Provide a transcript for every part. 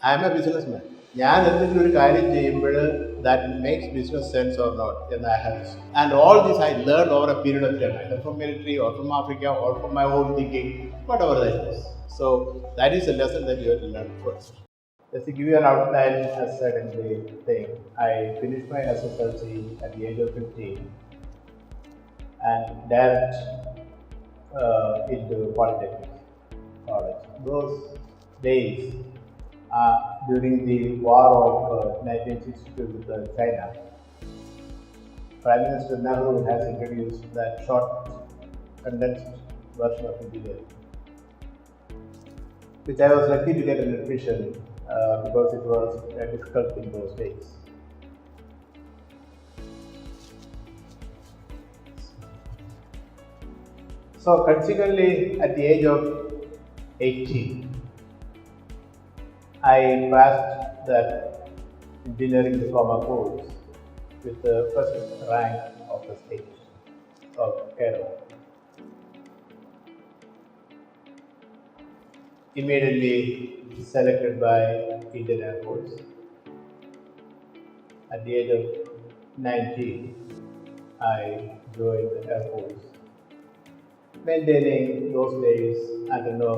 I am a businessman. ഞാൻ എന്തെങ്കിലും ഒരു കാര്യം ചെയ്യുമ്പോൾ that makes business sense or not and I have to see. And all this I learned over a period of time, either from military or from Africa or from my own thinking, whatever that is. So that is a lesson that you have to learn first. Just to give you an outline, as said in the thing, I finished my SSLC at the age of 15 and direct into polytechnic college. Those days, during the war of 1962 with China, Prime Minister Nehru has introduced that short, condensed version of engineering, which I was lucky to get an admission because it was difficult in those days. So consequently, at the age of 18, I passed that engineering diploma course with the first rank of the state of Kerala. Immediately selected by Indian Air Force. At the age of 19, I joined the Air Force, maintaining those days under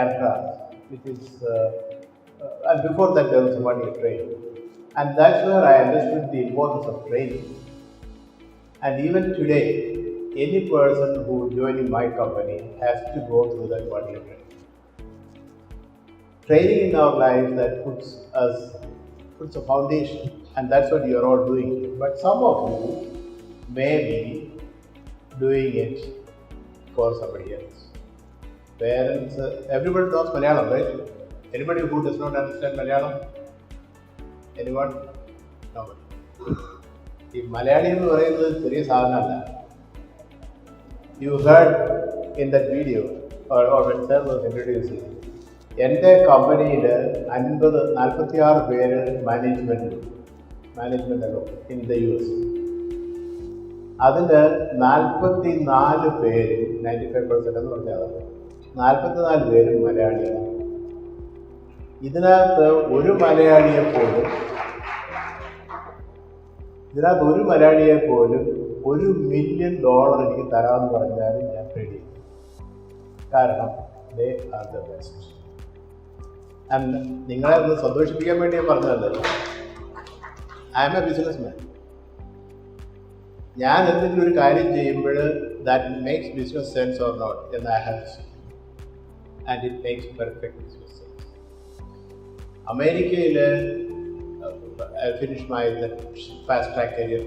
aircraft, which is and before that there was 1 year training, and that's where I understood the importance of training. And even today, any person who joining my company has to go through that 1 year training. Training in our life that puts a foundation, and that's what you are all doing. But some of you may be doing it for somebody else. Parents, everybody knows Malayalam, right? Anybody who does not understand Malayalam? Anyone? Nobody. ഈ മലയാളി എന്ന് പറയുന്നത് ചെറിയ സാധനമല്ല. You heard in that video or when sir was introducing, എൻ്റെ കമ്പനിയിൽ 46 പേര് മാനേജ്മെൻറ്റിലോ in the US. അതിൽ 44 പേര് 95% എന്ന് പറഞ്ഞാൽ 44 പേരും മലയാളികളാണ്. ഇതിനകത്ത് ഒരു മലയാളിയെ പോലും $1 million എനിക്ക് തരാമെന്ന് പറഞ്ഞാലും ഞാൻ റെഡി. കാരണം they are the best. And നിങ്ങളെ ഒന്ന് സന്തോഷിപ്പിക്കാൻ വേണ്ടി ഞാൻ പറഞ്ഞതല്ല. I am a businessman. ഞാൻ എന്തെങ്കിലും ഒരു കാര്യം ചെയ്യുമ്പോൾ that makes business sense or not എന്ന് I have to see. And it makes perfect business sense. അമേരിക്കയിൽ I finished my fast track career.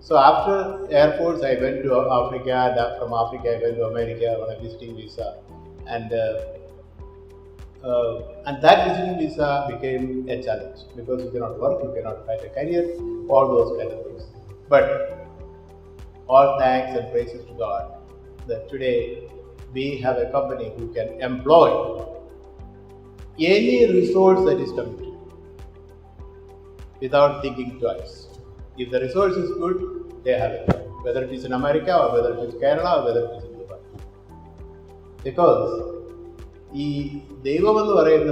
So after Air Force, I went to Africa. From Africa, I went to America on a visiting visa, and that visiting visa became a challenge because you cannot work, you cannot find a career, all those kind of things. But all thanks and praises to God that today we have a company who can employ any resource that is coming to you without thinking twice. If the resource is good, they have it, whether it is in America or whether it is Kerala or whether it is in Dubai. Because ഈ ദൈവം എന്ന് പറയുന്ന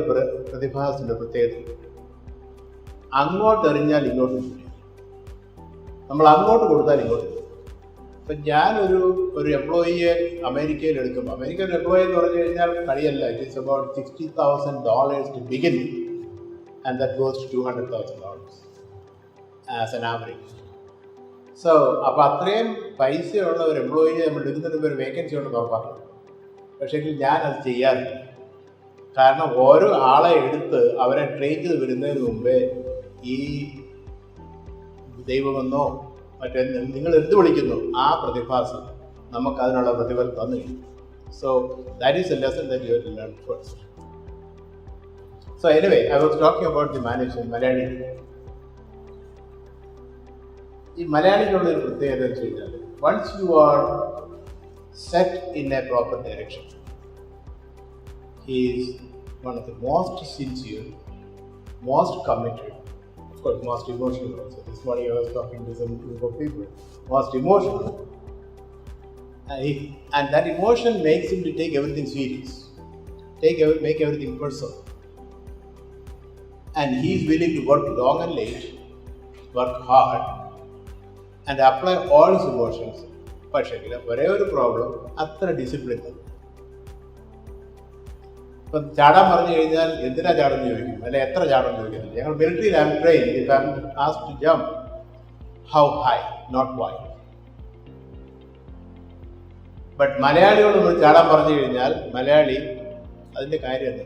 പ്രതിഭാസത്തിൻ്റെ പ്രത്യേകത അങ്ങോട്ട് എറിഞ്ഞാൽ ഇങ്ങോട്ട് കിട്ടും, നമ്മൾ അങ്ങോട്ട് കൊടുത്താൽ ഇങ്ങോട്ട് കിട്ടും. ഇപ്പം ഞാനൊരു എംപ്ലോയിയെ അമേരിക്കയിൽ എടുക്കുമ്പോൾ, അമേരിക്കൻ എംപ്ലോയി എന്ന് പറഞ്ഞു കഴിഞ്ഞാൽ കളിയല്ല. It is about $60,000 to begin and that goes to $200,000 as an average. So അപ്പോൾ അത്രയും പൈസയുള്ള ഒരു എംപ്ലോയിയെ നമ്മൾ എടുക്കുന്നതിന് ഒരു വേക്കൻസി ഉണ്ടെന്ന് ഉറപ്പാക്കണം. പക്ഷേ ഞാനത് ചെയ്യാറില്ല. കാരണം ഓരോ ആളെ എടുത്ത് അവരെ ട്രെയിൻ ചെയ്ത് വരുന്നതിന് മുമ്പേ ഈ ദൈവമെന്നോ മറ്റേ നിങ്ങൾ എന്ത് വിളിക്കുന്നു ആ പ്രതിഭാസം നമുക്കതിനുള്ള പ്രതിഫലം തന്നു കഴിയും. So that is a lesson that you have to learn first. So anyway, I was talking about the management, Malayali. ഈ മലയാളികളുടെ പ്രത്യേകത വെച്ച് കഴിഞ്ഞാൽ once you are set in a proper direction, he is one of the most sincere, most committed, of course most emotional also. This morning I was talking to some group of people, most emotional, and that emotion makes him to take everything serious, make everything personal. and he is willing to work long and late, work hard, and apply all his emotions. പക്ഷേ ഒരേ ഒരു problem, അത്ര discipline. ഇപ്പം ചാടാൻ പറഞ്ഞു കഴിഞ്ഞാൽ എന്തിനാ ചാടുമെന്ന് ചോദിക്കും, അല്ലെ എത്ര ചാടുമെന്ന് ചോദിക്കുന്നില്ല. ഞങ്ങൾ മിലിറ്ററിയിൽ I'm train, if I'm asked to jump, how high, not why. But മലയാളിയോട് നമ്മൾ ചാടാൻ പറഞ്ഞു കഴിഞ്ഞാൽ മലയാളി അതിൻ്റെ കാര്യം എന്താ?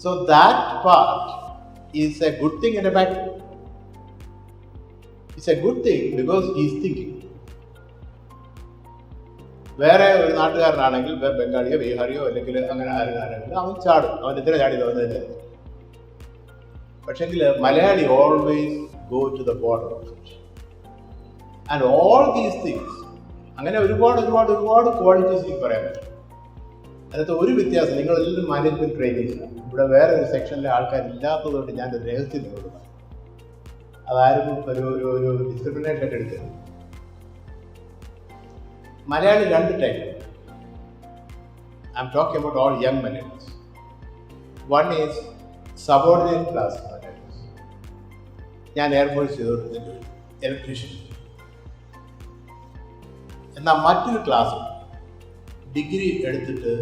So that part is a good thing and a bad thing. It's a good thing because he is thinking. വേറെ ഒരു നാട്ടുകാരനാണെങ്കിൽ, ബംഗാളിയോ ബീഹാറിയോ അല്ലെങ്കിൽ അങ്ങനെ ആരെങ്കിലും അവൻ ചാടും, അവൻ എത്ര ചാടി തോന്നുന്നില്ല. പക്ഷെങ്കിൽ Malayali always go to the border of it. And all these things, അങ്ങനെ ഒരുപാട് ഒരുപാട് ഒരുപാട് ക്വാളിറ്റീസ് എനിക്ക് പറയാൻ പറ്റും. അതിനകത്ത് ഒരു വ്യത്യാസം, നിങ്ങളെല്ലാം മാനേജ്മെന്റ് ട്രെയിനിങ്സാണ്. ഇവിടെ വേറെ ഒരു സെക്ഷനിലെ ആൾക്കാരില്ലാത്തതുകൊണ്ട് ഞാൻ ഒരു രഹസ്യം നിങ്ങളോട് പറയാം. അതാരും ഒരു ഡിസ്ക്രിമിനേഷൻ ആയിട്ട് എടുക്കരുത്. മലയാളി രണ്ട് type. I am talking about all young Malayalis. One is subordinate class Malayalis. ഞാൻ എയർഫോഴ്സ് ചെയ്തുകൊണ്ടിരുന്ന ജോലി, ഇലക്ട്രീഷ്യൻ. എന്നാൽ മറ്റൊരു ക്ലാസ് ഡിഗ്രി എടുത്തിട്ട്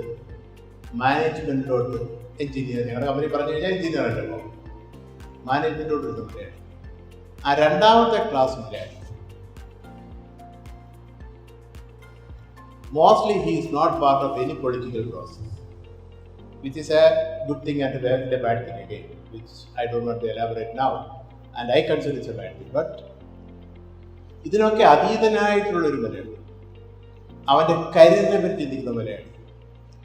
മാനേജ്മെന്റിലോട്ട്, എഞ്ചിനീയർ, ഞങ്ങളുടെ കമ്പനി പറഞ്ഞു കഴിഞ്ഞാൽ എഞ്ചിനീയർ ആയിട്ടോ മാനേജ്മെന്റിലോട്ട് എടുത്ത മലയാളി. ആ രണ്ടാമത്തെ class Malayali mostly he is not part of any political process, which is a good thing and a bad thing again, which I don't want to elaborate now, and I consider it's a bad thing. But ഇതിനൊക്കെ അതീതനായിട്ടുള്ളൊരു മലയാളി, അവൻ്റെ കരിയറിനെ പറ്റി ചിന്തിക്കുന്ന മലയാളി,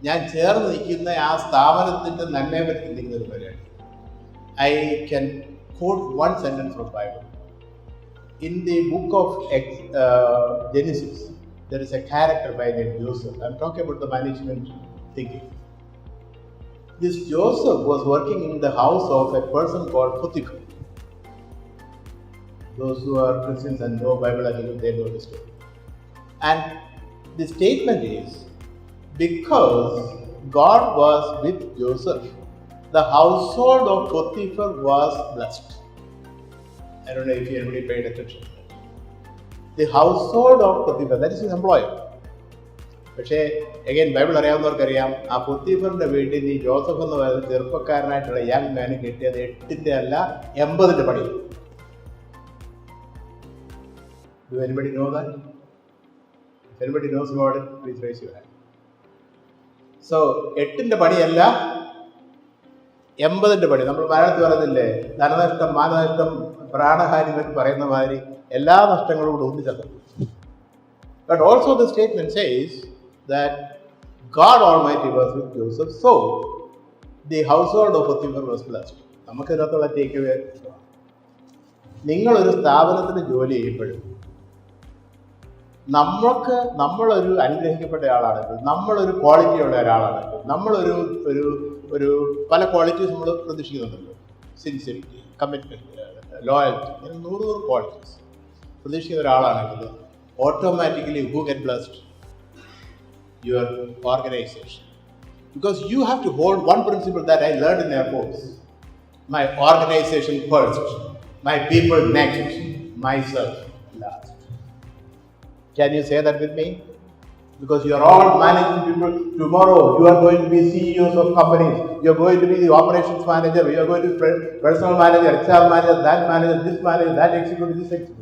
ഞാൻ ചേർന്ന് നിൽക്കുന്ന ആ സ്ഥാപനത്തിൻ്റെ നന്മയെ പറ്റി ചിന്തിക്കുന്ന ഒരു Malayali. I can quote one sentence from Bible. In the book of Genesis, there is a character by the name Joseph. I'm talking about the management thinking. This Joseph was working in the house of a person called Mottackal. Those who are Christians and know Bible, they know this story. And the statement is, because God was with Joseph, the household of Potiphar was blessed. I don't know if anybody paid attention. The household of Potiphar, that is his employer. പക്ഷേ again Bible അറിയാവുന്നവർക്കറിയാം, ആ പൊത്തിഫറിന്റെ വീട്ടിൽ ഈ Joseph എന്ന് പറയുന്ന ചെറുപ്പക്കാരനായിട്ടുള്ള young മാന് കിട്ടിയത് 8 അല്ല 80 പണി. Do anybody know that? If anybody knows about it, please raise your hand. So 8 പണിയല്ല 80 പണി. നമ്മൾ മലയാളത്തിൽ പറയുന്നില്ലേ, ധനനഷ്ടം, മാനനഷ്ടം, പ്രാണഹാനി എന്ന് പറയുന്ന മാതിരി എല്ലാ നഷ്ടങ്ങളും കൂടെ ഒന്നിച്ചത്. But also the statement says that God Almighty was with Joseph, so the household of Potiphar was blessed. നമുക്ക് ഇതിനകത്തുള്ള ടേക്ക് അവേ, നിങ്ങളൊരു സ്ഥാപനത്തിന് ജോലി ചെയ്യുമ്പോഴും നമ്മളൊരു അനുഗ്രഹിക്കപ്പെട്ട ആളാണെങ്കിൽ, നമ്മളൊരു ക്വാളിറ്റി ഉള്ള ഒരാളാണെങ്കിൽ, നമ്മളൊരു ഒരു ഒരു പല ക്വാളിറ്റീസ് നമ്മൾ പ്രതീക്ഷിക്കുന്നുണ്ടല്ലോ. സിൻസിയറിറ്റി, കമ്മിറ്റ്മെൻറ്റ്, ലോയൽറ്റി, ഇങ്ങനെ 100 ക്വാളിറ്റീസ് പ്രതീക്ഷിക്കുന്ന ഒരാളാണെങ്കിൽ automatically who get blessed? Your organization. Because you have to hold one principle that I learned in Air Force. My organization first, my people next, myself last. Can you say that with me? Because you are all managing people. Tomorrow you are going to be CEOs of companies. You are going to be the operations manager. You are going to be personal manager, HR manager, that manager, this manager, that executive, this executive.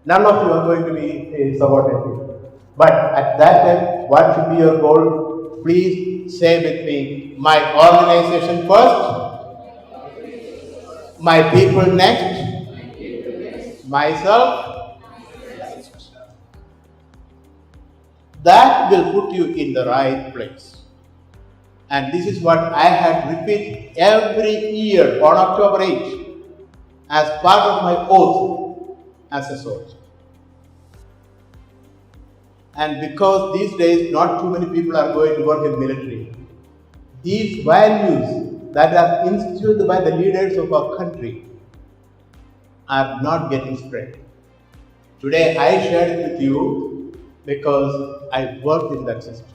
None of you are going to be subordinate. But at that time, what should be your goal? Please say with me, my organization first, my people next, myself next. That will put you in the right place. And this is what I had repeat every year on October 8 as part of my oath as a soldier. And because these days not too many people are going to work in military, these values that are instilled by the leaders of our country are not getting spread. Today I shared it with you because I worked in that system.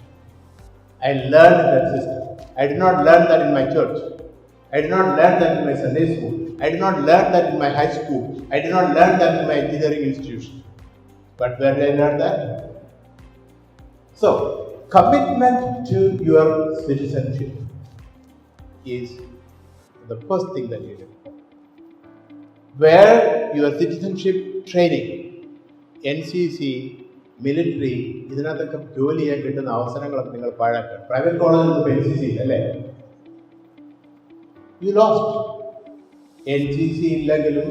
I learned in that system. I did not learn that in my church. I did not learn that in my Sunday school. I did not learn that in my high school. I did not learn that in my engineering institution. But where did I learn that? So, commitment to your citizenship is the first thing that you do. Where your citizenship training, NCC, military, ഇതിനകത്തൊക്കെ ജോലി ചെയ്യാൻ കിട്ടുന്ന അവസരങ്ങളൊക്കെ നിങ്ങൾ പാഴാക്കുക. Private കോളേജിൽ NCC അല്ലേ, you lost. NCC ഇല്ലെങ്കിലും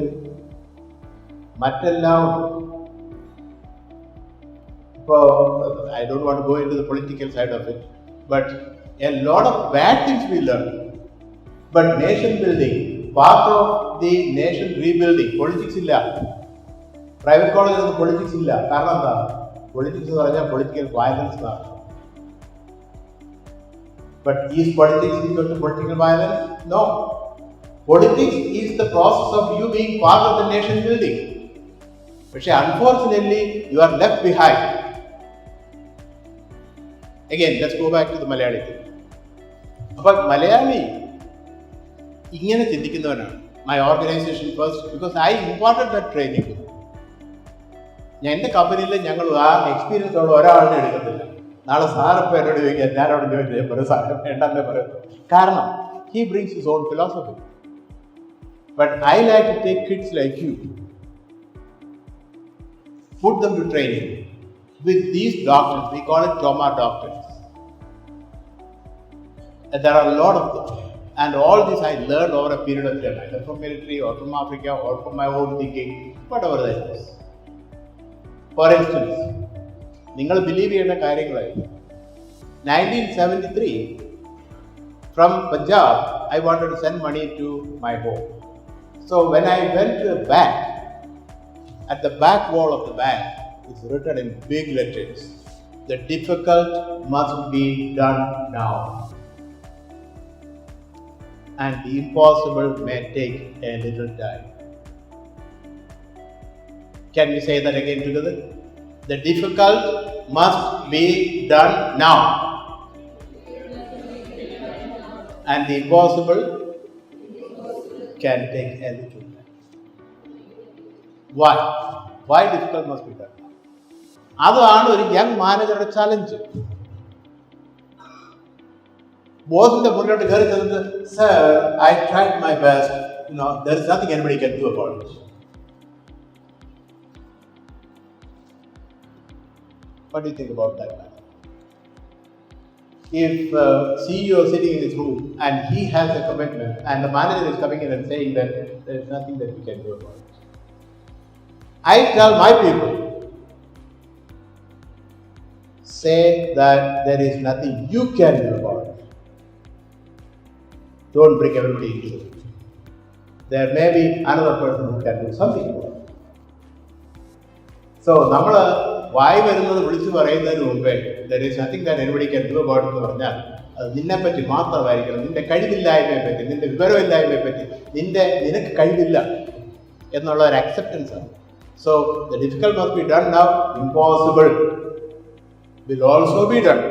മറ്റെല്ലാം ഇപ്പോൾ I don't want to go into the political side of it, but a lot of bad things we learn. But nation building, part of the nation rebuilding, politics ഇല്ല. Private കോളേജിലൊന്നും politics ഇല്ല. കാരണം എന്താ? Politics എന്ന് പറഞ്ഞാൽ political violence ആണ്. But is politics equal to political violence? No. Politics is the process of you being part of the nation building. പക്ഷേ unfortunately you are left behind. Again, let's go back to the Malayali thing. അപ്പോൾ മലയാളി ഇങ്ങനെ ചിന്തിക്കുന്നവനാണ്. My organization first, because I imparted that training. ഞാൻ എൻ്റെ കമ്പനിയിൽ ഞങ്ങൾ ആ experience ഉള്ള ഒരാളിനെ എടുക്കത്തില്ല. നാളെ സാറിപ്പോൾ എന്നോട് ചോദിക്കുക, ഞാനവിടെ ജോയിൻ ചെയ്യാൻ പറയും, സാറ് വേണ്ടെന്നേ പറയുന്നത്. കാരണം he brings his own philosophy. But I like to take kids like you, put them to training with these doctrines. We call it trauma doctrines. And there are a lot of them. And all this I learned over a period of time, either from military or from Africa or from my own thinking, whatever that is. For instance, നിങ്ങൾ believe ചെയ്യുന്ന കാര്യങ്ങളായി 1973 from Punjab, I wanted to send money to my home. So when I went to the bank, at the back wall of the bank is written in big letters, the difficult must be done now and the impossible may take a little time. Can we say that again together? The difficult must be done now and the impossible can take a little time. Why? Why difficult must be done? അതാണ് ഒരു young മാനേജറുടെ challenge. ബോസിന്റെ മുന്നോട്ട് കയറി ചെന്നത്, sir I tried my best, there is nothing anybody can do about it. What do you think about that man? If CEO is sitting in his room and he has a commitment and the manager is coming in and saying that there is nothing that we can do about it. I tell my people, say that there is nothing you can do about it. Don't bring everybody into it. There may be another person who can do something about it. So, നമ്മൾ വായി വരുന്നത് വിളിച്ചു പറയുന്നതിന് മുമ്പേ there is nothing that anybody can do about it എന്ന് പറഞ്ഞാൽ അത് നിന്നെപ്പറ്റി മാത്രമായിരിക്കണം. നിന്റെ കഴിവില്ലായ്മയെ പറ്റി, നിന്റെ വിവരമില്ലായ്മയെ പറ്റി, നിനക്ക് കഴിവില്ല എന്നുള്ള ഒരു അക്സെപ്റ്റൻസ് ആണ്. So the difficult must be done now, impossible will also be done.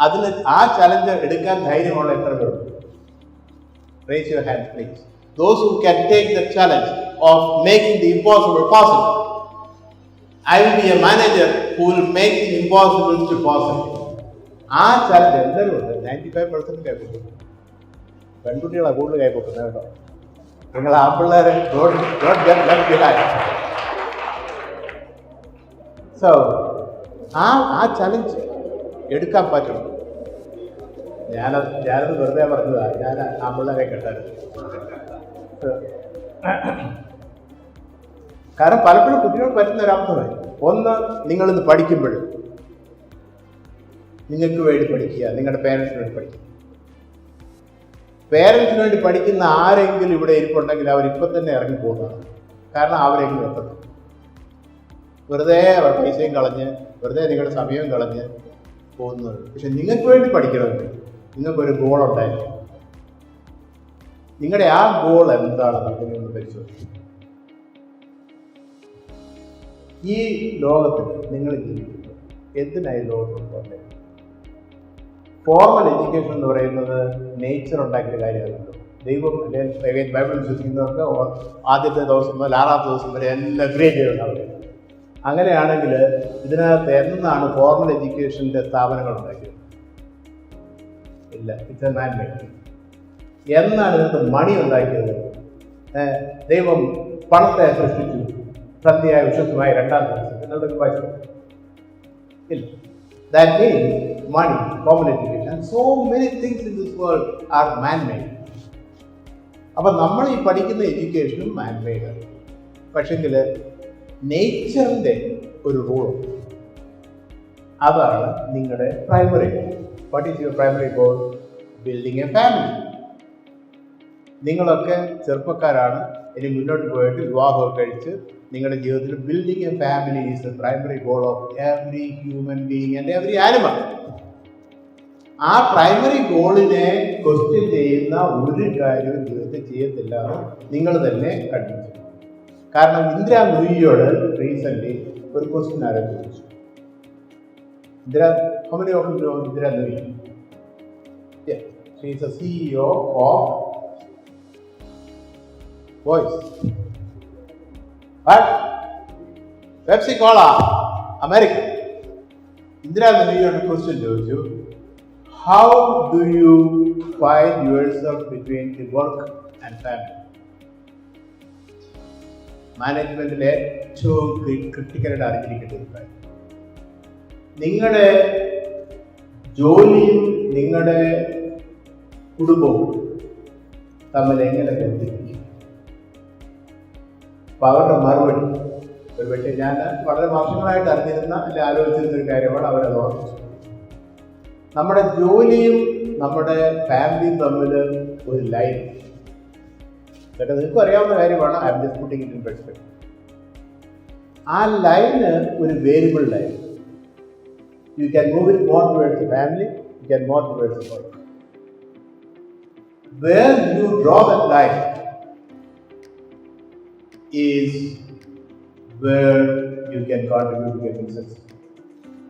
അതിന് ആ ചലഞ്ച് എടുക്കാൻ ധൈര്യമുള്ള എത്ര പേരുണ്ട്? Raise your hand please. Those who can take the challenge of making the impossible possible. I will be a manager who will make the impossible to possible. ആ challenge എല്ലാവരും ഉണ്ട്. 95% കൈപ്പൊക്കും. പെൺകുട്ടികളാണ് കൂടുതൽ കൈപ്പൊക്കുന്നത് കേട്ടോ. നിങ്ങൾ ആ പിള്ളേരെ don't get left behind. So ആ ചലഞ്ച് എടുക്കാൻ പറ്റും. ഞാനത് വെറുതെ പറഞ്ഞതാണ്. ഞാൻ ആ പിള്ളേരെ കേട്ടായിരുന്നു. കാരണം പലപ്പോഴും കുട്ടികൾക്ക് പറ്റുന്ന ഒരർത്ഥമായി. ഒന്ന്, നിങ്ങളിന്ന് പഠിക്കുമ്പോൾ നിങ്ങൾക്ക് വേണ്ടി പഠിക്കുക, നിങ്ങളുടെ പേരൻസിന് വേണ്ടി പഠിക്കുക. പേരൻസിന് വേണ്ടി പഠിക്കുന്ന ആരെങ്കിലും ഇവിടെ ഇരിപ്പുണ്ടെങ്കിൽ അവരിപ്പം തന്നെ ഇറങ്ങി പോകുന്നതാണ്. കാരണം അവരെങ്കിലും എത്തണം. വെറുതെ അവർ പൈസയും കളഞ്ഞ്, വെറുതെ നിങ്ങളുടെ സമയവും കളഞ്ഞ് പോകുന്നത്. പക്ഷെ നിങ്ങൾക്ക് വേണ്ടി പഠിക്കണമെങ്കിൽ നിങ്ങൾക്കൊരു ഗോൾ ഉണ്ടായിരിക്കും. നിങ്ങളുടെ ആ ഗോൾ എന്താണെന്ന് നിങ്ങളൊന്ന് പരിശോധിക്കും. ഈ ലോകത്തിൽ നിങ്ങൾ ജീവിക്കുന്നത് എന്തിനായി ലോകത്തുണ്ട്? ഫോർമൽ എഡ്യൂക്കേഷൻ എന്ന് പറയുന്നത് നേച്ചർ ഉണ്ടാക്കിയ കാര്യമല്ലോ. ദൈവം അല്ലെങ്കിൽ ബൈബിൾ വിശ്വസിക്കുന്നവർക്ക് ആദ്യത്തെ ദിവസം മുതൽ 6ാമത്തെ ദിവസം വരെ എല്ലാം ക്രിയേറ്റ് ചെയ്തിട്ടുണ്ടാവില്ല. അങ്ങനെയാണെങ്കിൽ ഇതിനകത്ത് എന്നാണ് ഫോർമൽ എഡ്യൂക്കേഷൻ്റെ സ്ഥാപനങ്ങൾ ഉണ്ടാക്കിയത്? ഇല്ല, ഇറ്റ്സ് എ മാൻ മേക്കിംഗ്. എന്നാണ് ഇതിനകത്ത് മണി ഉണ്ടാക്കിയത്? ദൈവം പണത്തെ സൃഷ്ടിച്ചു സന്ധ്യയായ വിശ്വസമായ 2ാം ദിവസം. എന്നതൊക്കെ വായിച്ചു ഇല്ല. That means money, formal education, and so many things in this world are man-made. അപ്പം നമ്മൾ ഈ പഠിക്കുന്ന എഡ്യൂക്കേഷനും മാൻ-മെയ്ഡ് ആണ്. പക്ഷെങ്കിൽ നേച്ചറിൻ്റെ ഒരു റൂളുണ്ട്. അതാണ് നിങ്ങളുടെ primary goal. What is your primary goal? Building A family. നിങ്ങളൊക്കെ ചെറുപ്പക്കാരാണ്, ഇനി മുന്നോട്ട് പോയിട്ട് വിവാഹമൊക്കെ കഴിച്ച് നിങ്ങളുടെ ജീവിതത്തിൽ building A family is the primary goal of every human being and every animal. ആ പ്രൈമറി ഗോളിനെ ക്വസ്റ്റ്യൻ ചെയ്യുന്ന ഒരു കാര്യവും ജീവിതത്തിൽ ചെയ്യത്തില്ല എന്ന് നിങ്ങൾ തന്നെ കണ്ടുപിടിച്ചു. കാരണം ഇന്ദിരാ നൂയിയോട് റീസെന്റ് ഒരു ക്വസ്റ്റ്യൻ ആരും ചോദിച്ചു. How many of you know Indira Nooyi? Yeah, she is a CEO of Voice. But Pepsi Cola, America. Indira Nooyiyoട് question ചോദിച്ചു, how do you find yourself between the work and family? മാനേജ്മെന്റിലെ ഏറ്റവും ക്രിട്ടിക്കലായിട്ട് അറിഞ്ഞിരിക്കേണ്ട ഒരു കാര്യം, നിങ്ങളുടെ ജോലിയും നിങ്ങളുടെ കുടുംബവും തമ്മിൽ എങ്ങനെ ബന്ധിപ്പിക്കും? അപ്പം അവരുടെ മറുപടി ഒരു പക്ഷേ ഞാൻ വളരെ വർഷങ്ങളായിട്ട് അറിഞ്ഞിരുന്ന അല്ലെ ആലോചിച്ചിരുന്നൊരു കാര്യമാണ്. അവരത് ഓർമ്മിച്ചു. നമ്മുടെ ജോലിയും നമ്മുടെ ഫാമിലിയും തമ്മിൽ ഒരു ലൈൻ. കേട്ടോ, നിങ്ങൾക്കും അറിയാവുന്ന കാര്യമാണ്. I am just putting it in perspective. ആ ലൈന് ഒരു variable line. You can move it more towards the family, you can more towards the work. Where you draw that line is where you can contribute to getting success.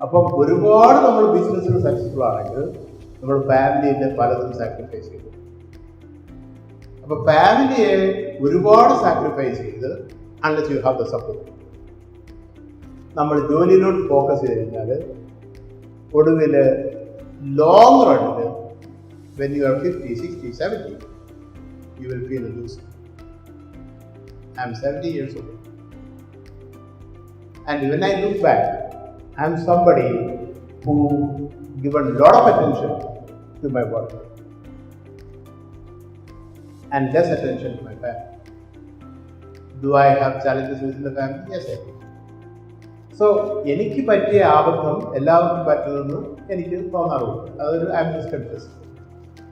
അപ്പം ഒരുപാട് നമ്മൾ ബിസിനസ്സിൽ successful ആണെങ്കിൽ നമ്മൾ ഫാമിലിയിൽ പലതും സാക്രിഫൈസ് ചെയ്തു. അപ്പോൾ ഫാമിലിയെ ഒരുപാട് സാക്രിഫൈസ് ചെയ്ത് unless you have the support, നമ്മൾ ജോലിയിലോട്ട് ഫോക്കസ് ചെയ്ത് കഴിഞ്ഞാൽ ഒടുവിൽ long റണ്ണിൽ when you are 50, 60, 70, you will feel a loser. I am 70 years old. And when I look back, I am somebody who given a lot of attention to my work and less attention to my family. Do I have challenges within the family? Yes, I do. So എനിക്ക് പറ്റിയ ആബദ്ധം എല്ലാവർക്കും പറ്റുമെന്ന് എനിക്ക് തോന്നാറുള്ളൂ. അതൊരു I am just confused.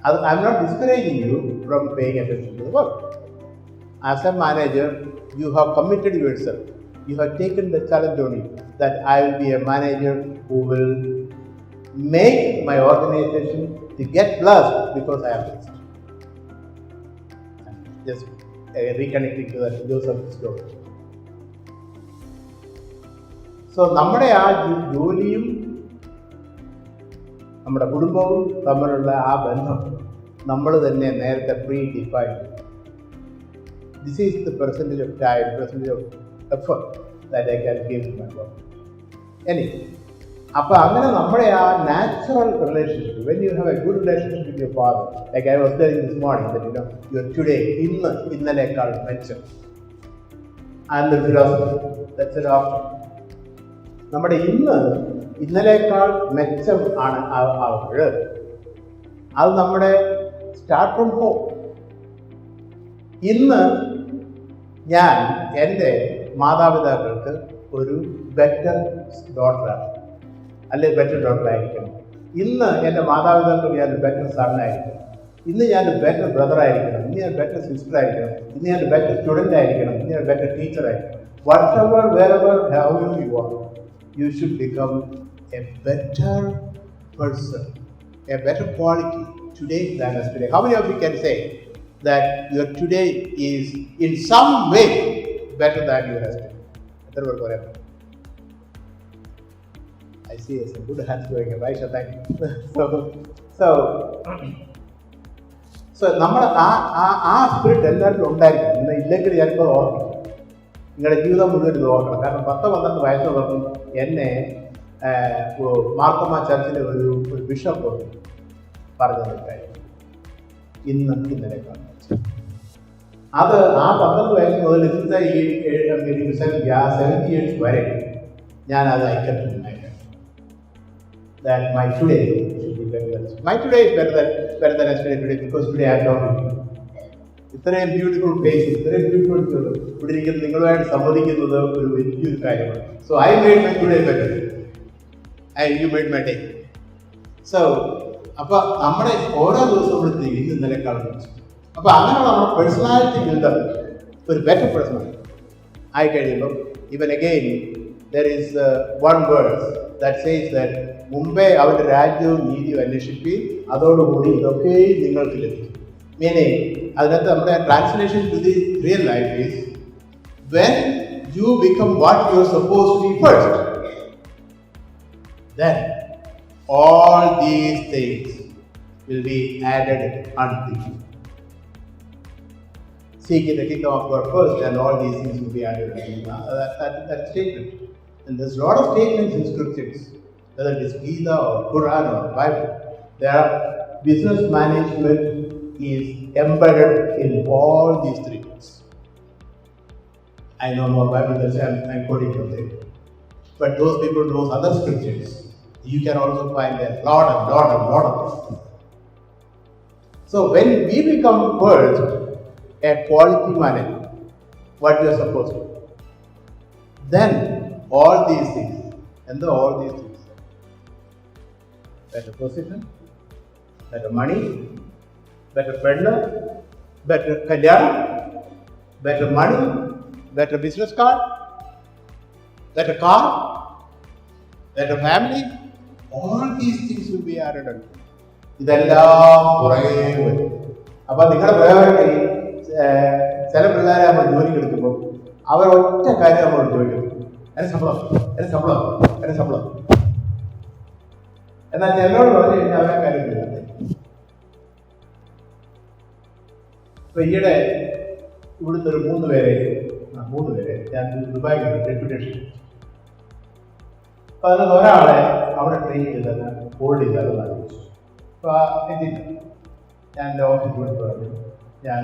I am not discouraging you from paying attention to the work. As a manager, you have committed yourself. You have taken the challenge on you that I will be a manager who will make my organization to get blessed because I am blessed. Just reconnecting to that Joseph story. So നമ്മുടെ ആ ജോലിയും നമ്മുടെ കുടുംബവും തമ്മിലുള്ള ആ ബന്ധം നമ്മൾ തന്നെ നേരത്തെ pre define. This is the percentage of time, percentage of effort that I can give to my work. അപ്പോൾ അങ്ങനെ നമ്മുടെ ആ natural relationship, when you have a good relationship with your father, like I was telling this morning that you know your today, ഇന്നലേക്കാൾ മെച്ചം. And the philosophy that's an option. നമ്മുടെ ഇന്നലേക്കാൾ മെച്ചം ആണ് ആവുമ്പോൾ അത് നമ്മുടെ സ്റ്റാർട്ട് ഫ്രം ഹോം. ഇന്ന് ഞാൻ എൻ്റെ മാതാപിതാക്കൾക്ക് ഒരു ബെറ്റർ ഡോട്ടറാണ്, അല്ലെങ്കിൽ ബെറ്റർ ഡോട്ടറായിരിക്കണം. ഇന്ന് എൻ്റെ മാതാപിതാക്കൾക്ക് ഞാനൊരു ബെറ്റർ സണ്ണായിരിക്കണം. ഇന്ന് ഞാനൊരു ബെറ്റർ ബ്രദറായിരിക്കണം. ഇന്ന് ഞാൻ ബെറ്റർ സിസ്റ്റർ ആയിരിക്കണം. ഇന്ന് ഞാനൊരു ബെറ്റർ സ്റ്റുഡൻ്റ് ആയിരിക്കണം. ഇന്ന് ഞാൻ better ടീച്ചറായിരിക്കണം. whatever, wherever, however you want, you should become a better person, a better quality today than yesterday. How many of you can say that your today is in some way better than your yesterday? I see some good hands going up. Aisha, thank you. So so നമ്മുടെ ആ spirit എല്ലാവരും ഉണ്ടായിരിക്കും. ഇന്ന് ഇല്ലെങ്കിൽ ചിലപ്പോൾ ഓർക്കണം, നിങ്ങളുടെ ജീവിതം മുഴുവൻ ഇത് ഓർക്കണം. കാരണം 10-12 വയസ്സുള്ളപ്പം എന്നെ മാർത്തോമാ ചർച്ചിലെ ഒരു ബിഷപ്പ് പറഞ്ഞിട്ടുണ്ടായി, ഇന്നലെ കാണുന്നത്. അത് ആ 12 വയസ്സ് മുതൽ ഇന്നത്തെ ഈ 70 years വരെ ഞാൻ അത് അയക്കട്ടുണ്ടായിരുന്നു. That my today should be better than my today is better than yesterday today, because today I have known you. ഇത്രയും ബ്യൂട്ടിഫുൾ ഫേസ്, ഇത്രയും ബ്യൂട്ടിഫുൾ ഇവിടെ ഇരിക്കുന്ന നിങ്ങളുമായിട്ട് സംവദിക്കുന്നത് ഒരു വലിയൊരു കാര്യമാണ്. So I made my today better and you made my day. So അപ്പോൾ നമ്മുടെ ഓരോ ദിവസവും ഇന്ന് ഇന്നലെ കാണുന്നു. അപ്പോൾ അങ്ങനെയുള്ള നമ്മുടെ പേഴ്സണാലിറ്റി ബിൽഡപ്പ്, ഒരു ബെറ്റർ പേഴ്സണാലിറ്റി ആയി കഴിയുമ്പം ഇവൻ again there is one verse that says that മുമ്പേ അവരുടെ രാജ്യവും നീതിയും അന്വേഷിക്കുകയും അതോടുകൂടി ഇതൊക്കെ നിങ്ങൾക്ക് ലഭിക്കും. മീനിങ് അതിനകത്ത് നമ്മുടെ translation to the real life is when you become what you are supposed to be first, then all these things will be added unto you. Seek the kingdom of God first and all these things will be added unto you. That statement. And there's a lot of statements in scriptures, whether it is Gita or Quran or Bible. There are business management is embedded in all these three things. I know more Bible than I'm quoting from there. But those people know other scriptures. You can also find a lot of them. So when we become first a quality manager, what we are supposed to do, then all these things, and all these things, better position, better money, better peddler, better kalyana, better money, better business card, better car, better family, all these things will be added on. ഇതെല്ലാം കുറേ വരും. അപ്പം നിങ്ങളുടെ priority ചില പിള്ളേരെ നമ്മൾ ജോലിക്ക് എടുക്കുമ്പോൾ അവർ ഒറ്റ കാര്യം നമ്മൾ ചോദിക്കുന്നു, എന്നെ ശമ്പളം. എന്നാൽ ചിലരോട് പറഞ്ഞു കഴിഞ്ഞാൽ അവരെ കാര്യമില്ല. ഇപ്പൊ ഈയിടെ ഇവിടുത്തെ ഒരു മൂന്ന് പേരെ ഞാൻ ദുബായിൽ ഡെപ്യൂട്ടേഷൻ. അപ്പൊ അതിനകത്ത് ഒരാളെ അവിടെ ട്രെയിൻ ചെയ്തത് ഹോൾഡ് ചെയ്താലും ആലോചിച്ചു. അപ്പൊ എത്തില്ല, ഞാൻ എൻ്റെ ഓഫീസിൽ വിളിച്ച് പറഞ്ഞു, ഞാൻ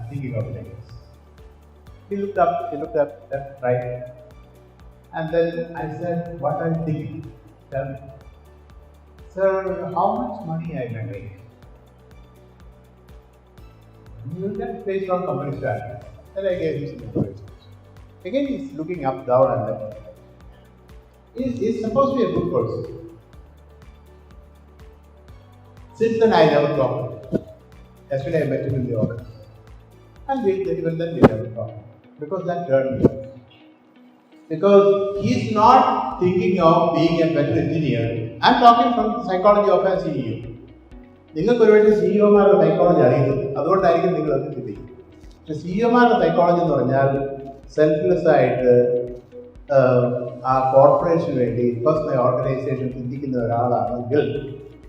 thinking of things. He looked up, left, right. And then I said, what are you thinking? Tell me. Sir, how much money I can make? You will get based on company strategy. Then I gave him some information. Again, he's looking up, down, and left. He's supposed to be a good person. Since then, I never talked. Yesterday, I met him in the office. And even then, we never talked. Because that turned me. Because he's not thinking of being a better engineer. I'm talking from the psychology of a CEO. നിങ്ങൾക്ക് ഒരുപാട് സിഇഒമാരുടെ psychology അറിയുന്നത്, അതുകൊണ്ടായിരിക്കും നിങ്ങൾ അത് ചിന്തിക്കുന്നത്. പക്ഷെ സിഇഒമാരുടെ psychology എന്ന് പറഞ്ഞാൽ സെൽഫ്ലെസ് ആയിട്ട് ആ കോർപ്പറേഷന് വേണ്ടി പേഴ്സണൽ ഓർഗനൈസേഷൻ ചിന്തിക്കുന്ന ഒരാളാണെങ്കിൽ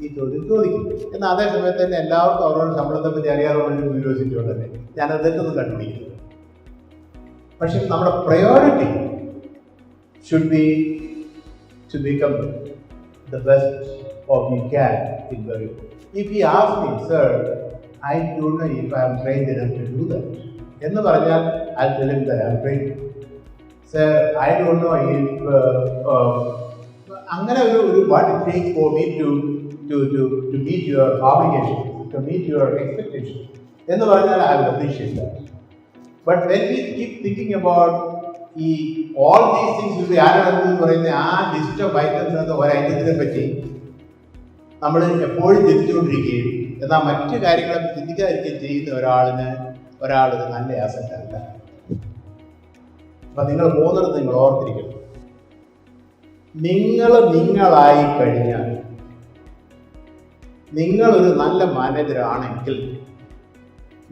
ഈ ചോദ്യം ചോദിക്കുന്നു. എന്നാൽ അതേ സമയത്ത് തന്നെ എല്ലാവർക്കും അവരോട് ശമ്പളത്തെ പറ്റി അറിയാറുള്ള യൂണിവേഴ്സിറ്റി ഉണ്ടല്ലേ, ഞാൻ അതൊന്നും കണ്ടുപിടിക്കുന്നത്. പക്ഷെ നമ്മുടെ priority should be to become the best of we can in the way. If he asks me, sir, I don't know if I am trained enough to do that. എന്ന് പറഞ്ഞാൽ I'll tell him that I am trained. Sir, I don't know if അങ്ങനെ ഒരു what it takes for me to meet your obligation, to meet your expectation. എന്ന് പറഞ്ഞാൽ I will appreciate that. But when we keep thinking about all these things will be added എന്ന് പറയുന്ന ആ list of items എന്ന ഒരു ഐറ്റത്തിനെ പറ്റി നമ്മൾ എപ്പോഴും ചിന്തിച്ചുകൊണ്ടിരിക്കുകയും എന്നാൽ മറ്റു കാര്യങ്ങളൊക്കെ ചിന്തിക്കാതിരിക്കുകയും ചെയ്യുന്ന ഒരാളൊരു നല്ല ആസക്തി അല്ല. അപ്പം നിങ്ങൾ പോകുന്നത് നിങ്ങൾ ഓർത്തിരിക്കണം, നിങ്ങളായി കഴിഞ്ഞാൽ, നിങ്ങളൊരു നല്ല മാനേജറാണെങ്കിൽ,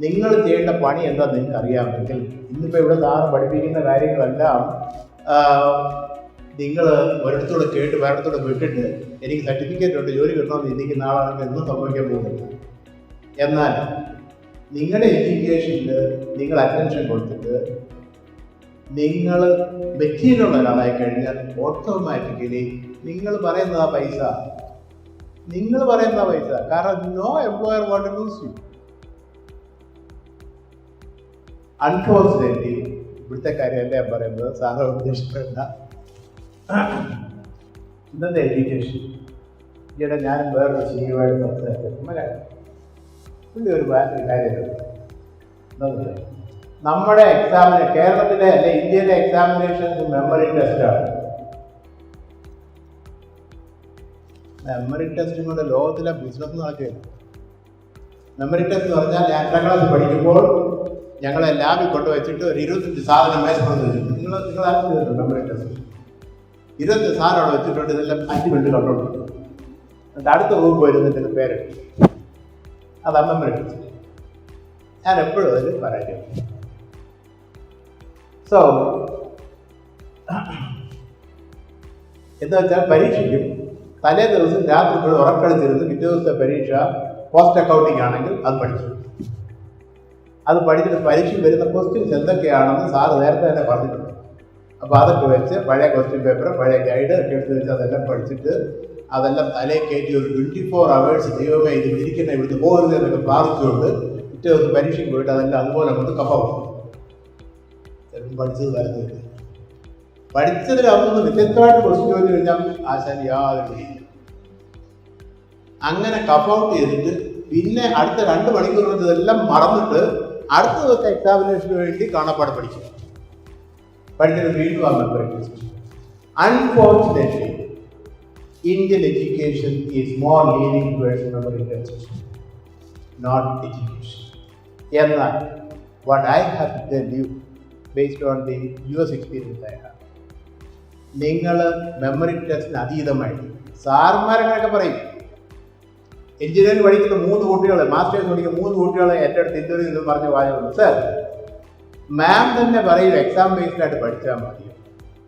നിങ്ങൾ ചെയ്യേണ്ട പണി എന്താ നിങ്ങൾക്ക് അറിയാമെങ്കിൽ, ഇന്നിപ്പോൾ ഇവിടെ സാറ് പഠിപ്പിക്കുന്ന കാര്യങ്ങളെല്ലാം നിങ്ങൾ ഒരിടത്തോടെ കേട്ട് വേറെടുത്തോടെ വിട്ടിട്ട് എനിക്ക് സർട്ടിഫിക്കറ്റ് ഉണ്ട്, ജോലി കിട്ടണമെന്ന് ചിന്തിക്കുന്ന ആളാണെങ്കിൽ ഒന്നും സംഭവിക്കാൻ പോകുന്നില്ല. എന്നാൽ നിങ്ങളുടെ എഡ്യൂക്കേഷനിൽ നിങ്ങൾ അറ്റൻഷൻ കൊടുത്തിട്ട് നിങ്ങൾ മെറ്റീരിയൽ ഒരാളായി കഴിഞ്ഞാൽ ഓട്ടോമാറ്റിക്കലി നിങ്ങൾ പറയുന്ന പൈസ കാരണം no employer want to lose you. Unfortunately ഇവിടുത്തെ കാര്യമല്ല ഞാൻ പറയുന്നത്, സാറ് ഉദ്ദേശിക്കേണ്ട ഇന്നത്തെ എഡ്യൂക്കേഷൻ. ഈയിടെ ഞാനും വേറൊരു CEO-ആയിട്ട് സംസാരിച്ചു. പുള്ളി ഒരു കാര്യം നമ്മുടെ എക്സാമിന് കേരളത്തിലെ അല്ലെ ഇന്ത്യയിലെ എക്സാമിനേഷൻസ് മെമ്മറി ടെസ്റ്റാണ്. മെമ്മറി ടെസ്റ്റും കൊണ്ട് ലോകത്തിലെ ബിസിനസ് നടക്കുകയാണ്. മെമ്മറി ടെസ്റ്റ് എന്ന് പറഞ്ഞാൽ ഞാൻ 8ാം ക്ലാസ്സിൽ പഠിക്കുമ്പോൾ ഞങ്ങളെ ലാബിൽ കൊണ്ടുവച്ചിട്ട് ഒരു 25 സാധനം മേശപ്പുറത്ത് വെച്ചിട്ടുണ്ട്. നിങ്ങൾ ആരും ചെയ്തിട്ടുണ്ട് മെമ്മറി ടെസ്റ്റ്? 20 സാധനം അവിടെ വെച്ചിട്ടുണ്ട്. ഇതെല്ലാം 5 മിനിറ്റ് കണ്ടോണ്ട് എന്നിട്ട് അടുത്ത റൂം വരുന്നതിൻ്റെ പേരെടുത്തു. അതാണ് മെമ്മറി ടെസ്റ്റ്. ഞാൻ എപ്പോഴും അതിൽ പരാജയം. സോ എന്താ വെച്ചാൽ പരീക്ഷയ്ക്കും തലേ ദിവസം രാത്രി പോയി ഉറക്കളത്തിരുന്ന് പിറ്റേ ദിവസത്തെ പരീക്ഷ പോസ്റ്റ് അക്കൗണ്ടിങ് ആണെങ്കിൽ അത് പഠിച്ചിട്ട് പരീക്ഷയിൽ വരുന്ന ക്വസ്റ്റ്യൻസ് എന്തൊക്കെയാണെന്ന് സാറ് നേരത്തെ തന്നെ പറഞ്ഞിട്ടുണ്ട്. അപ്പോൾ അതൊക്കെ വെച്ച് പഴയ ക്വസ്റ്റ്യൻ പേപ്പർ, പഴയ ഗൈഡ് ഒക്കെ എടുത്ത് വെച്ച് അതെല്ലാം പഠിച്ചിട്ട് അതെല്ലാം തലേ കയറ്റി ഒരു 24 hours ദൈവമേ ഇത് ഇരിക്കുന്ന ഇവിടുത്തെ പോകരുത് എന്നൊക്കെ പ്രാർത്ഥിച്ചുകൊണ്ട് പിറ്റേ ദിവസം പരീക്ഷയ്ക്ക് പോയിട്ട് അതെല്ലാം അതുപോലെ കൊണ്ട് കഫാവും. ചിലപ്പോൾ പഠിച്ചത് വരുന്നില്ല. പഠിച്ചതിലൊന്നും വ്യത്യസ്തമായിട്ട് ക്വസ്റ്റ്യൻ ചോദിച്ചു കഴിഞ്ഞാൽ ആശാൻ യാതൊരു അങ്ങനെ കഫൗട്ട് ചെയ്തിട്ട് പിന്നെ അടുത്ത 2 മണിക്കൂർ കൊണ്ട് ഇതെല്ലാം മറന്നിട്ട് അടുത്ത ദിവസത്തെ എക്സാമിനേഷന് വേണ്ടി കാണാപ്പാട് പഠിച്ചിട്ട് വീണ്ടും ആ memory test. Unfortunately Indian education is more leaning towards memory test, not education. എന്നാൽ what I have to tell you based on the US experience I have, നിങ്ങൾ മെമ്മറി ടെസ്റ്റിന് അതീതമായിട്ട് സാർമാരങ്ങനെയൊക്കെ പറയും. എഞ്ചിനീയറിംഗ് പഠിക്കുന്ന 3 കുട്ടികൾ, മാസ്റ്റേഴ്സ് പഠിക്കുന്ന 3 കുട്ടികളെ എൻ്റെ അടുത്ത് ഇന്റർവ്യൂ എന്ന് പറഞ്ഞ് വായിക്കുന്നു. സർ, മാം തന്നെ പറയും എക്സാം ബേസ്ഡ് ആയിട്ട് പഠിച്ചാൽ മതി.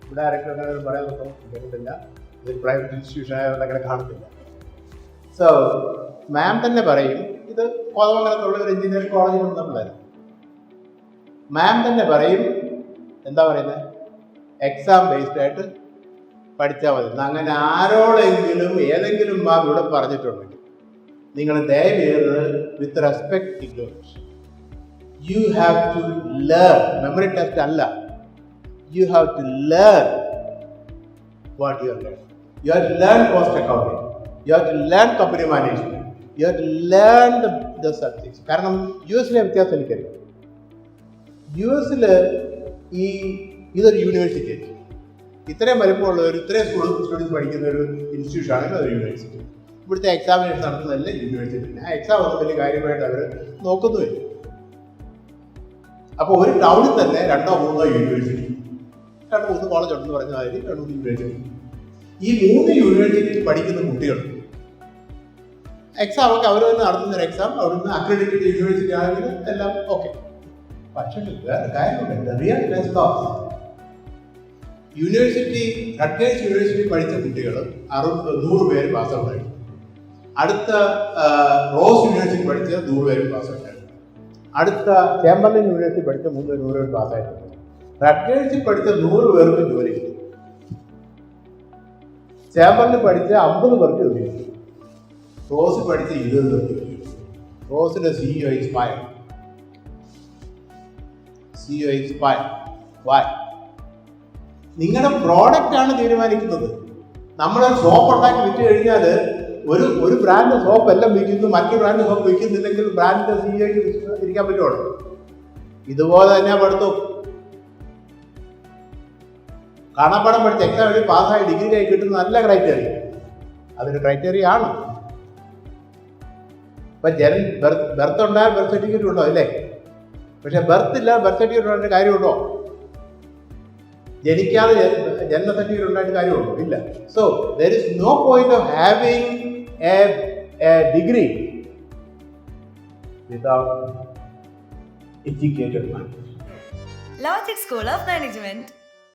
ഇവിടെ ആരൊക്കെ അങ്ങനെ പറയാൻ കേട്ടിട്ടില്ല. ഇതൊരു പ്രൈവറ്റ് ഇൻസ്റ്റിറ്റ്യൂഷൻ ആയതുകൊണ്ട് അങ്ങനെ കാണത്തില്ല. സോ മാം തന്നെ പറയും, ഇത് കോതമംഗലത്തുള്ള ഒരു എഞ്ചിനീയറിംഗ് കോളേജിൽ നമ്മളായിരുന്നു. മാം തന്നെ പറയും, എന്താ പറയുന്നത്, എക്സാം ബേസ്ഡ് ആയിട്ട് പഠിച്ചാൽ മതി. അങ്ങനെ ആരോടെങ്കിലും ഏതെങ്കിലും മാം ഇവിടെ പറഞ്ഞിട്ടുണ്ടെങ്കിൽ നിങ്ങൾ ദയവ് ചെയ്ത് with respect ignorance. You have to learn. Memory test അല്ല. You have to learn what you are learning. You have to learn cost accounting. You have to learn company management. You have to learn the subjects. കാരണം US-ലെ വ്യത്യാസം എനിക്കറിയാം. US-ൽ ഇതൊരു university, ഇത്രയും വലിപ്പമുള്ള ഇത്രയും students പഠിക്കുന്ന ഒരു ഇൻസ്റ്റിറ്റ്യൂഷൻ ആണെങ്കിൽ അതൊരു യൂണിവേഴ്സിറ്റി. ഇവിടുത്തെ എക്സാമിനേഷൻ നടത്തുന്നതല്ലേ യൂണിവേഴ്സിറ്റി. ആ എക്സാം ഒന്നും വലിയ കാര്യമായിട്ട് അവർ നോക്കുന്നുമില്ല. അപ്പോൾ ഒരു ടൗണിൽ തന്നെ 2-3 യൂണിവേഴ്സിറ്റി, 2-3 കോളേജ് ഉണ്ടെന്ന് പറഞ്ഞ മാതിരി 2-3 യൂണിവേഴ്സിറ്റി. ഈ 3 യൂണിവേഴ്സിറ്റിയിൽ പഠിക്കുന്ന കുട്ടികൾ എക്സാം ഒക്കെ അവർ തന്നെ നടത്തുന്ന എക്സാം അവിടുന്ന് അക്രഡിറ്റഡ് യൂണിവേഴ്സിറ്റി ആണെങ്കിൽ എല്ലാം ഓക്കെ. പക്ഷേ വേറെ കാര്യമുണ്ട്. Real test of university, Rutgers university പഠിച്ച കുട്ടികൾ 100 പേര് പാസ് ഔട്ട് ആയി. അടുത്ത റോസ് യൂണിവേഴ്സിറ്റി പഠിച്ച 100 പേര് പാസ് ഔട്ട് ആയി. അടുത്ത ചേംബർലിൻ യൂണിവേഴ്സിറ്റി പഠിച്ച 100 പേര് പാസ് ആയിട്ടുണ്ട്. റട്ട്ഗേഴ്സിൽ പഠിച്ച 100 പേർക്ക് ജോലി കിട്ടി. ചേംബറിൽ പഠിച്ച 50 പേർക്ക് ജോലി കിട്ടി. റോസിൽ പഠിച്ച 20 പേർക്ക് ജോലി കിട്ടി. റോസിന്റെ CEO is fired. CEO is fired. Why? നിങ്ങളുടെ പ്രോഡക്റ്റ് ആണ് തീരുമാനിക്കുന്നത്. നമ്മളൊരു സോപ്പ് ഉണ്ടാക്കി വിറ്റ് കഴിഞ്ഞാൽ ഒരു ബ്രാൻഡ് സോപ്പ് എല്ലാം വിൽക്കുന്നു, മറ്റു ബ്രാൻഡ് സോപ്പ് വിൽക്കുന്നില്ലെങ്കിൽ ബ്രാൻഡിന്റെ CEOക്ക് ഇരിക്കാൻ പറ്റുമോ? ഇതുപോലെ തന്നെ പഠിത്തം. കാണാപ്പാടം പഠിച്ച എക്സാം എഴുതി പാസ്സായി ഡിഗ്രി ആയി കിട്ടുന്ന നല്ല ക്രൈറ്റീരിയ, അതൊരു ക്രൈറ്റീരിയ ആണ്. ഇപ്പം ബർത്ത് ഉണ്ടായാൽ ബർത്ത് സർട്ടിഫിക്കറ്റ് ഉണ്ടോ? ഇല്ലേ? പക്ഷെ ബർത്ത് ഇല്ല, ബർത്ത് സർട്ടിഫിക്കറ്റ് ഉണ്ടായിട്ട് കാര്യമുണ്ടോ? ജനിക്കാതെ ജന്മ സർട്ടിഫിക്കറ്റ് ഉണ്ടായിട്ട് കാര്യമുണ്ടോ? ഇല്ല. So there is no point of having a degree without educated man. Logic School of Management.